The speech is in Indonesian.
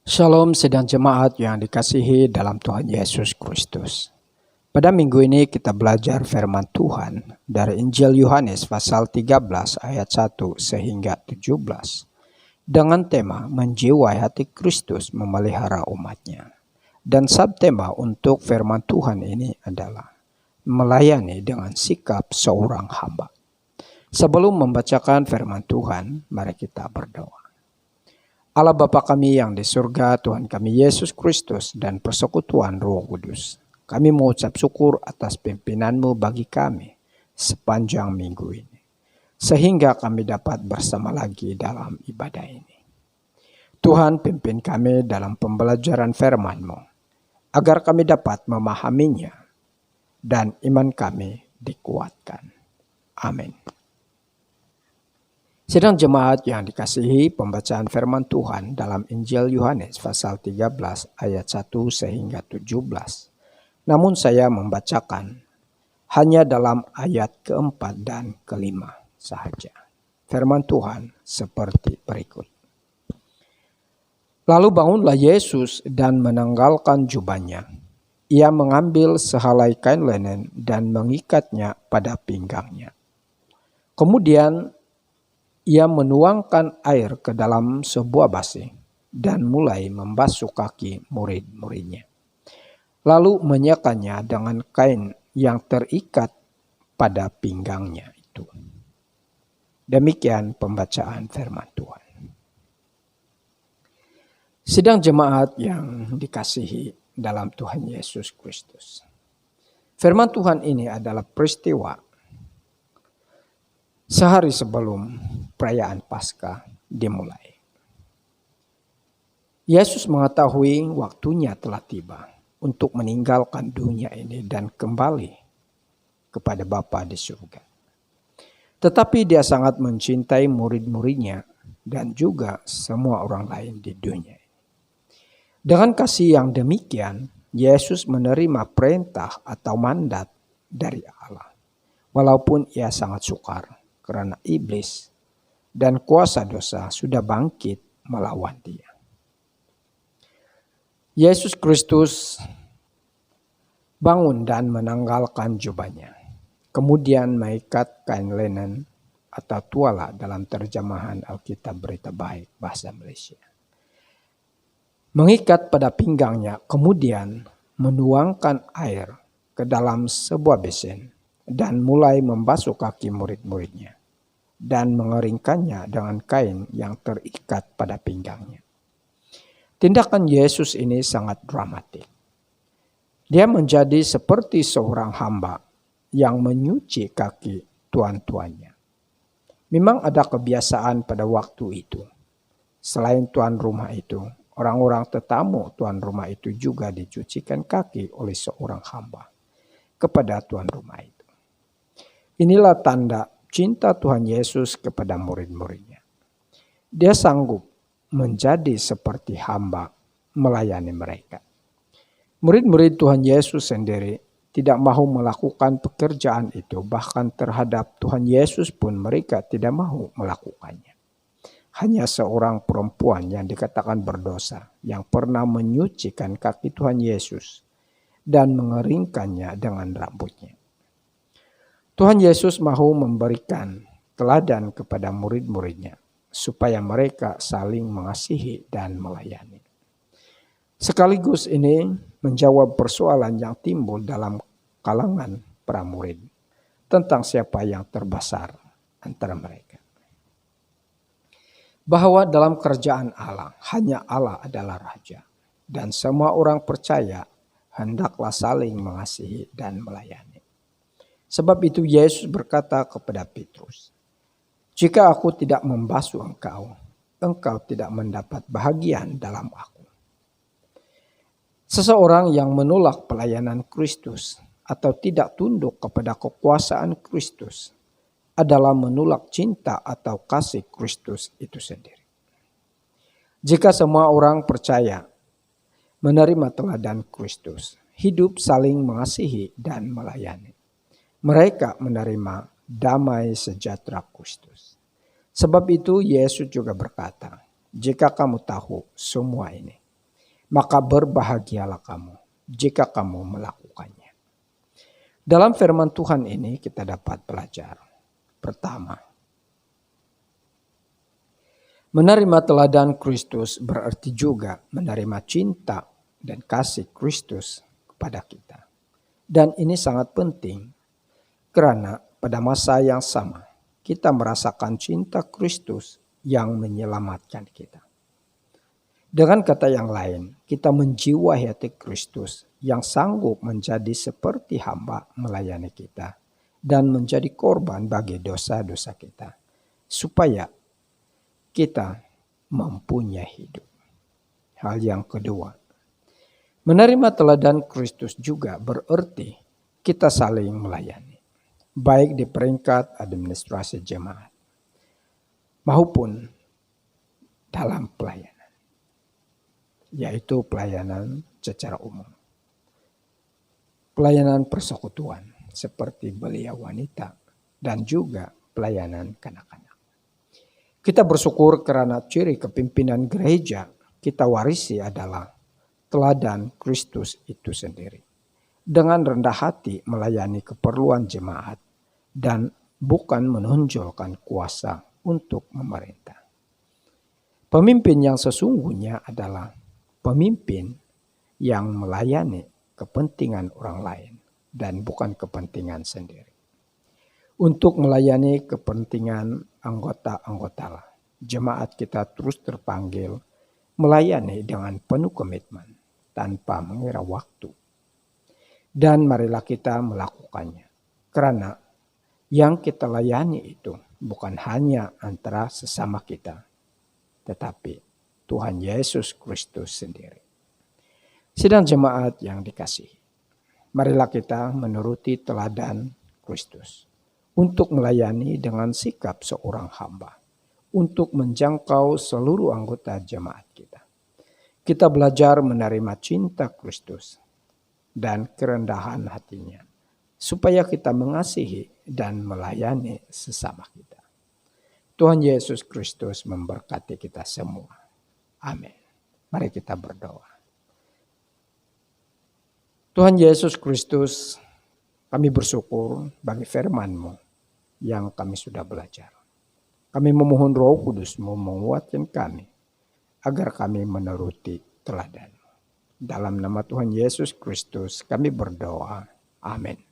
Shalom sedang jemaat yang dikasihi dalam Tuhan Yesus Kristus. Pada minggu ini kita belajar firman Tuhan dari Injil Yohanes pasal 13 ayat 1 sehingga 17 dengan tema menjiwai hati Kristus memelihara umatnya. Dan subtema untuk firman Tuhan ini adalah melayani dengan sikap seorang hamba. Sebelum membacakan firman Tuhan, mari kita berdoa. Allah Bapa kami yang di surga, Tuhan kami Yesus Kristus dan persekutuan Roh Kudus. Kami mengucap syukur atas pimpinan-Mu bagi kami sepanjang minggu ini. Sehingga kami dapat bersama lagi dalam ibadah ini. Tuhan pimpin kami dalam pembelajaran firman-Mu, agar kami dapat memahaminya dan iman kami dikuatkan. Amin. Sedang jemaat yang dikasihi, pembacaan firman Tuhan dalam Injil Yohanes pasal 13 ayat 1 sehingga 17. Namun saya membacakan hanya dalam ayat keempat dan kelima sahaja. Firman Tuhan seperti berikut. Lalu bangunlah Yesus dan menanggalkan jubahnya. Ia mengambil sehelai kain linen dan mengikatnya pada pinggangnya. Kemudian ia menuangkan air ke dalam sebuah basi dan mulai membasuh kaki murid-muridnya. Lalu menyekannya dengan kain yang terikat pada pinggangnya itu. Demikian pembacaan firman Tuhan. Sidang jemaat yang dikasihi dalam Tuhan Yesus Kristus. Firman Tuhan ini adalah peristiwa sehari sebelum perayaan Paskah dimulai. Yesus mengetahui waktunya telah tiba untuk meninggalkan dunia ini dan kembali kepada Bapa di surga. Tetapi dia sangat mencintai murid-muridnya dan juga semua orang lain di dunia ini. Dengan kasih yang demikian, Yesus menerima perintah atau mandat dari Allah. Walaupun ia sangat sukar karena iblis dan kuasa dosa sudah bangkit melawan dia. Yesus Kristus bangun dan menanggalkan jubahnya. Kemudian mengikat kain linen atau tuala dalam terjemahan Alkitab Berita Baik bahasa Malaysia. Mengikat pada pinggangnya, kemudian menuangkan air ke dalam sebuah besen dan mulai membasuh kaki murid-muridnya dan mengeringkannya dengan kain yang terikat pada pinggangnya. Tindakan Yesus ini sangat dramatik. Dia menjadi seperti seorang hamba yang menyuci kaki tuan-tuannya. Memang ada kebiasaan pada waktu itu. Selain tuan rumah itu, orang-orang tetamu tuan rumah itu juga dicucikan kaki oleh seorang hamba kepada tuan rumah itu. Inilah tanda cinta Tuhan Yesus kepada murid-muridnya. Dia sanggup menjadi seperti hamba melayani mereka. Murid-murid Tuhan Yesus sendiri tidak mau melakukan pekerjaan itu, bahkan terhadap Tuhan Yesus pun mereka tidak mau melakukannya. Hanya seorang perempuan yang dikatakan berdosa yang pernah menyucikan kaki Tuhan Yesus dan mengeringkannya dengan rambutnya. Tuhan Yesus mau memberikan teladan kepada murid-muridnya supaya mereka saling mengasihi dan melayani. Sekaligus ini menjawab persoalan yang timbul dalam kalangan para murid tentang siapa yang terbesar antara mereka. Bahwa dalam kerajaan Allah hanya Allah adalah Raja dan semua orang percaya hendaklah saling mengasihi dan melayani. Sebab itu Yesus berkata kepada Petrus, "Jika aku tidak membasuh engkau, engkau tidak mendapat bahagian dalam aku." Seseorang yang menolak pelayanan Kristus atau tidak tunduk kepada kekuasaan Kristus adalah menolak cinta atau kasih Kristus itu sendiri. Jika semua orang percaya menerima teladan Kristus, hidup saling mengasihi dan melayani, mereka menerima damai sejahtera Kristus. Sebab itu Yesus juga berkata, "Jika kamu tahu semua ini, maka berbahagialah kamu jika kamu melakukannya. Dalam firman Tuhan ini kita dapat belajar. Pertama, menerima teladan Kristus berarti juga menerima cinta dan kasih Kristus kepada kita. Dan ini sangat penting karena pada masa yang sama kita merasakan cinta Kristus yang menyelamatkan kita. Dengan kata yang lain, kita menjiwai hati Kristus yang sanggup menjadi seperti hamba melayani kita dan menjadi korban bagi dosa-dosa kita, supaya kita mempunyai hidup. Hal yang kedua, menerima teladan Kristus juga berarti kita saling melayani, baik di peringkat administrasi jemaat maupun dalam pelayanan, yaitu pelayanan secara umum. Pelayanan persekutuan seperti belia wanita dan juga pelayanan kanak-kanak. Kita bersyukur karena ciri kepimpinan gereja kita warisi adalah teladan Kristus itu sendiri. Dengan rendah hati melayani keperluan jemaat dan bukan menonjolkan kuasa untuk memerintah. Pemimpin yang sesungguhnya adalah pemimpin yang melayani kepentingan orang lain dan bukan kepentingan sendiri. Untuk melayani kepentingan anggota-anggota jemaat kita terus terpanggil melayani dengan penuh komitmen tanpa mengira waktu. Dan marilah kita melakukannya. Karena yang kita layani itu bukan hanya antara sesama kita, tetapi Tuhan Yesus Kristus sendiri. Sidang jemaat yang dikasihi, marilah kita menuruti teladan Kristus untuk melayani dengan sikap seorang hamba, untuk menjangkau seluruh anggota jemaat kita. Kita belajar menerima cinta Kristus dan kerendahan hatinya, supaya kita mengasihi dan melayani sesama kita. Tuhan Yesus Kristus memberkati kita semua. Amin. Mari kita berdoa. Tuhan Yesus Kristus, kami bersyukur bagi firman-Mu yang kami sudah belajar. Kami memohon Roh Kudus-Mu menguatkan kami agar kami menuruti teladan. Dalam nama Tuhan Yesus Kristus kami berdoa. Amin.